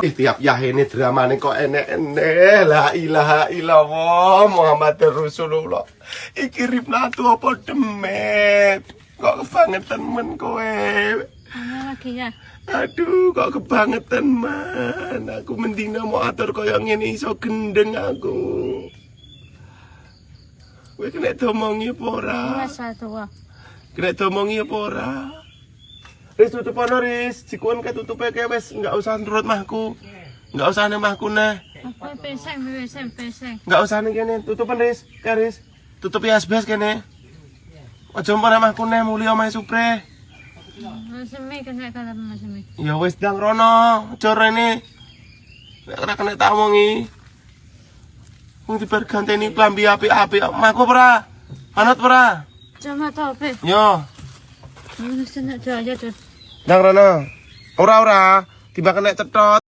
Tiap yah ini drama ini kok enek-enek. La ilaha illallah Muhammad Rasulullah. Iki ribnatu apa demet. Kok kebangetan men kowe. Lagi ya. Aduh kok kebangetan man. Aku mendina mau atur kaya ngene iso gendeng aku. Kowe kena domongi apa ora? Kena domongi apa ora? Riz tutup ana Riz, jikuan ketutupe ke wis enggak usah nurut mahku. Enggak usah nang mahku neh. Apa peseng. Enggak usah ning kene, tutupan Riz. Ka Riz. Tutup ya asbes kene. Aja mbok nang mahku neh muli omahe Supre. Masemi kena kala masemi. Ya wis ndang rono, aja rene. Nek ora kena tak omongi. Wong diperganteni klambi apik-apik. Mahku ora? Anut ora? Cuma tau pe. Yo. Ini senang aja tuh. Ndang rono. Ora tiba kena cetot.